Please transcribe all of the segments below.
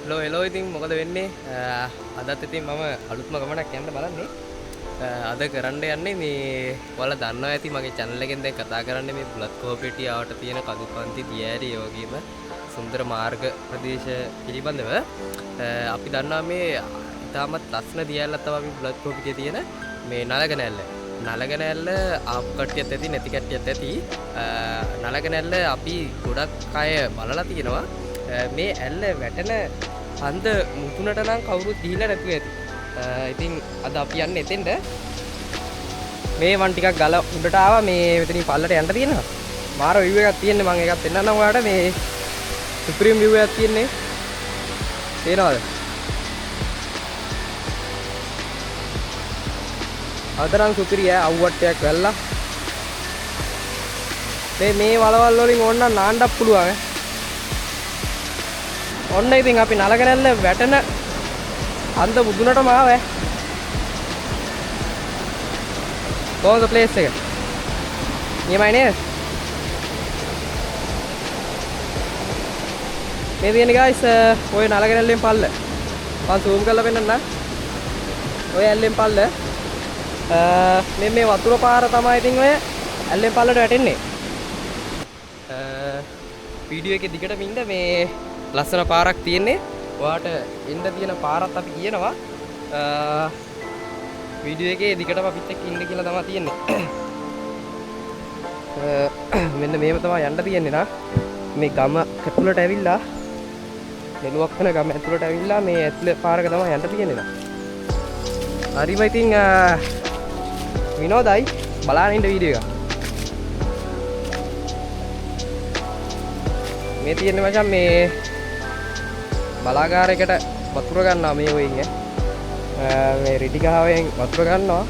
එලෝ ඉතින් මොකද වෙන්නේ අදත් ඉතින් මම අලුත්ම ගමනක් යන්න බලන්නේ අද කරන්න යන්නේ මේ ඔයාලා දන්නවා ඇති මගේ channel එකෙන් දැන් කතා කරන්නේ මේ බුලත් කොහොපෙටියාවට තියෙන කදුපන්ති දියෑරි ඒ වගේම සුන්දර මාර්ග ප්‍රදේශ පිළිබඳව අපි දන්නවා මේ ඉතාමත් ලස්සන දියැලක් තමයි මේ බුලත් කොහොපෙටියේ තියෙන මේ නලගනැල්ල ආපු කට්ටියත් ඇති නැති කට්ටියත් ඇති නලගනැල්ල අපි ගොඩක් අය බලලා තියෙනවා මේ ඇල්ල වැටෙන හන්ද මුතුනට නම් කවුරුත් ගිහිල්ලා නැතුව ඇති. ඉතින් අද අපි යන්නේ එතෙන්ට. මේ වන් ටිකක් ගල උඩට ආවා මේ මෙතනින් පල්ලට යන්න තියෙනවා. මාර view එකක් තියෙන්නේ මම ඒකත් පෙන්නන්නම් ඔයාලට මේ සුප්‍රීම view එකක් තියෙන්නේ. තේරෙනවද? අදනම් සුපිරිය අවුවට්ටයක් වැල්ලා. මේ වලවල් වලින් ඕන්න නාන්නත් පුළුවන්. ඔන්න ඉතින් අපි නලගනැල්ල වැටෙන අන්ද මුදුනටම ආවේ. කොහොමද ප්ලේස් එක? නියමයි නේද? මේ තියෙන්නේ guys ඔය නලගනැල්ලෙන් පල්ල. මම zoom කරලා පෙන්නන්න. ඔය ඇල්ලෙන් පල්ල. මේ වතුර පාර තමයි ඉතින් ඔය ඇල්ලෙන් පල්ලට වැටෙන්නේ. වීඩියෝ එකේ දිගටම ඉන්න මේ ලස්සන පාරක් තියෙන්නේ. ඔයාට එන්න තියෙන පාරත් අපි කියනවා. වීඩියෝ එකේ දිගටම අපිත් එක්ක ඉන්න කියලා තමයි තියෙන්නේ. මෙන්න මේව තමයි යන්න තියෙන්නේ නා. මේ ගම ඇතුළට ඇවිල්ලා නෙළුවක් වෙන ගම ඇතුළට ඇවිල්ලා මේ ඇතුළේ පාරක තමයි යන්න තියෙන්නේ නා. හරිම ඉතින් විනෝදයි බලන්න ඉන්න වීඩියෝ එක. මේ තියෙන්නේ මචං මේ බලාගාරයකට වතුර ගන්නවා මේ වෙයින් මේ රිටි ගහවෙන් වතුර ගන්නවා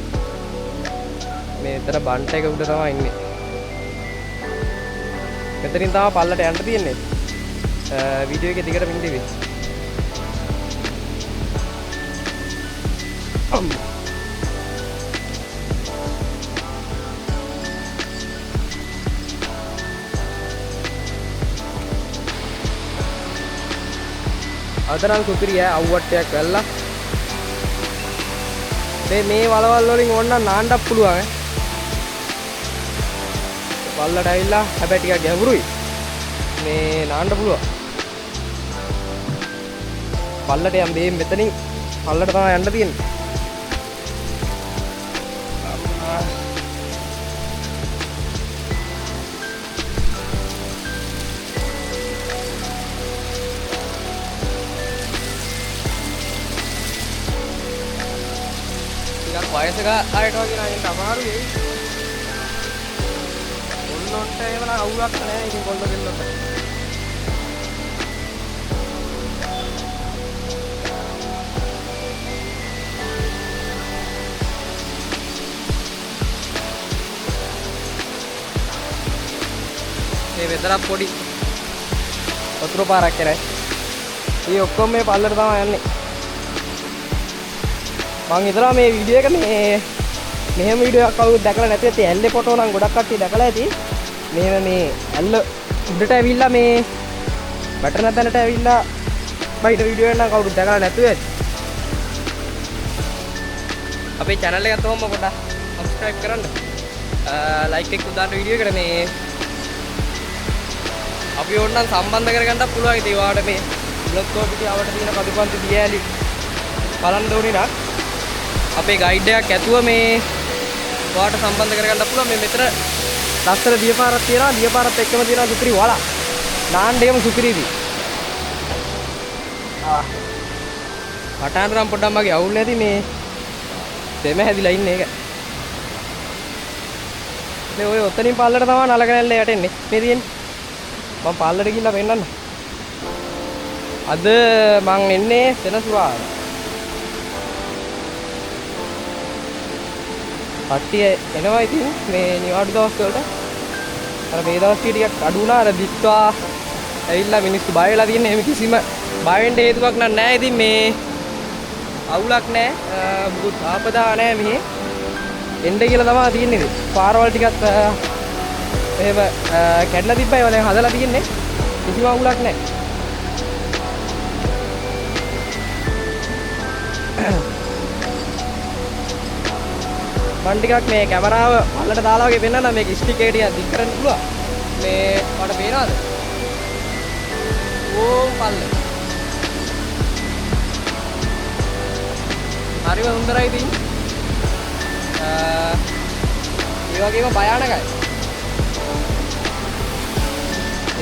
මේ එතන බන්ට් එක උඩ තමයි ඉන්නේ මෙතනින් තමයි පල්ලට යන්න තියෙන්නේ වීඩියෝ එකේ දිගට මින් දෙවි අදනම් සුපිරිය අවුවට්ටයක් වැල්ලා මේ වලවල් වලින් ඕන්න නාන්නත් පුළුවන් පල්ලට ඇවිල්ලා හැබැයි ටිකක් ගැඹුරුයි මේ නාන්න පුළුවන් පල්ලට යම් මේ මෙතනින් පල්ලට තමයි යන්න තියෙන්නේ වයසක අයට වගේ නයින්ට අමාරුයි කොල්ලොන්ට එහෙම නම් අවුලක් නැහැ ඉතින් කොල්ල දෙන්නත් මේ වෙදරක් පොඩි වතුර පාරක් කරයි මේ ඔක්කොම මේ පල්ලට තමයි යන්නේ මම හිතනවා මේ වීඩියෝ එක මෙහෙම වීඩියෝ එකක් කවුරුත් දැකලා නැති ඇති ඇල්ලේ ෆොටෝ නම් ගොඩක් කට්ටිය දැකලා ඇති මෙහෙම මේ ඇල්ල උඩට ඇවිල්ලා මේ වැටෙන තැනට ඇවිල්ලා බයිට වීඩියෝ එක නම් කවුරුත් දැකලා නැතුව ඇති අපේ channel එකත් ඔහොම පොඩ්ඩක් subscribe කරන්න like එකක් දාන්න වීඩියෝ එකට මේ අපි ඕනනම් සම්බන්ධ කරගන්නත් පුළුවන් ඉතින් ඔයාලට මේ බ්ලොග් කොපිටියාවට තියෙන කදුපන්ති දියෑලි බලන්න ඕනේ නම් අපේ ගයිඩ් එකක් ඇතුව මේ ඔයාලට සම්බන්ධ කරගන්න පුළුවන් මේ මෙතන ලස්සන දියපාරක් තියෙනවා දියපාරත් එක්කම තියෙනවා සුපිරි වල නාන්නේම සුපිරිදී පටාන නම් පොඩ්ඩක් මගේ අවුල් නැති මේ දෙම හැදිලා ඉන්නේ ඒක මේ ඔය ඔතනින් පල්ලට තමයි නලගනැල්ල යටෙන්නේ මේ තියෙන්නේ මම පල්ලට ගිහිල්ලා පෙන්නන්න අද මං එන්නේ සෙනසුරාදා කට්ටිය එනවා ඉතින් මේ නිවාඩු දවස් වලට අර මේ දවස් ටිකක් අඩු වුණා අර දික්වා ඇවිල්ලා මිනිස්සු බය වෙලා තියෙන එහෙම කිසිම බය වෙන්න හේතුවක් නැහැ ඉතින් මේ අවුලක් නැහැ මුකුත් ආපදා නැහැ මෙහි එන්න කියලා තමයි තියෙන්නේ පාරවල් ටිකත් එහෙම කැඩලා තිබ්බයි වල හදලා තියෙන්නේ කිසිම අවුලක් නැහැ මම ටිකක් මේ කැමරාව පල්ලට දාලා වගේ පෙන්නන්න මේක ස්ටික් එක ටිකක් දික් කරන්න පුළුවන්. මේ ඔයාලට පේනවද? ඕම් පල්ල. හරිම හොඳයි ඉතින්. ඒ වගේම භයානකයි.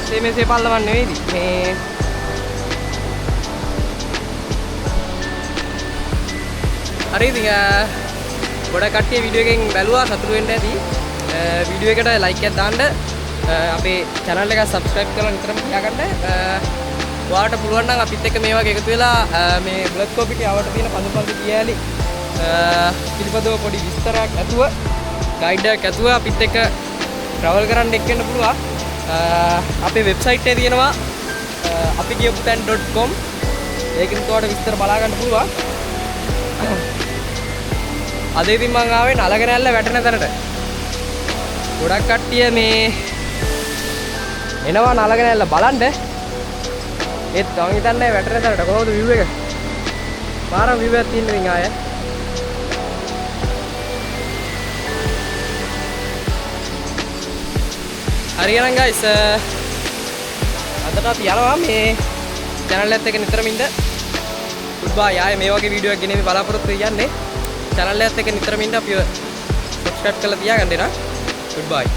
එසේ මෙසේ පල්ලවන් නෙවෙයිද මේ හරි ඉතින් ගොඩක් කට්ටිය වීඩියෝ එකෙන් බැලුවා සතුටු වෙන්න ඇති. වීඩියෝ එකට ලයික් එකක් දාන්න. අපේ channel එක subscribe කරලා නිතරම තියාගන්න. ඔයාලට පුළුවන් නම් අපිත් එක්ක මේ වගේ එකතු වෙලා මේ බුලත් කෝපිටි ආවට තියෙන පඳුපන්දු කියාලි පිළිපදව පොඩි විස්තරයක් ඇතුව ගයිඩ් එකක් ඇතුව අපිත් එක්ක travel කරන්න එක්ක වෙන්න පුළුවන්. අපේ වෙබ්සයිට් එකේ තියෙනවා apigiyaputan.com. ඒකෙන් ඔයාලට විස්තර බලා ගන්න පුළුවන්. අද ඉතින් මං ආවේ නලගනැල්ල වැටෙන තැනට. ගොඩක් කට්ටිය මේ එනවා නලගනැල්ල බලන්න. ඒත් මං හිතන්නේ වැටෙන තැනට කොහොමද view එක? පාරම view එකක් තියෙන ඉතින් ආයේ. හරි එහෙනම් guys අදට අපි යනවා මේ channel එකත් එක්ක නිතරම ඉන්න. goodbye. ආයේ මේ වගේ වීඩියෝ එකක් ගෙනෙමි බලාපොරොත්තු වෙන්නේ. channel එකත් එක්ක නිතරම ඉන්න අපිව subscribe කරලා තියාගන්න එනවා. goodbye.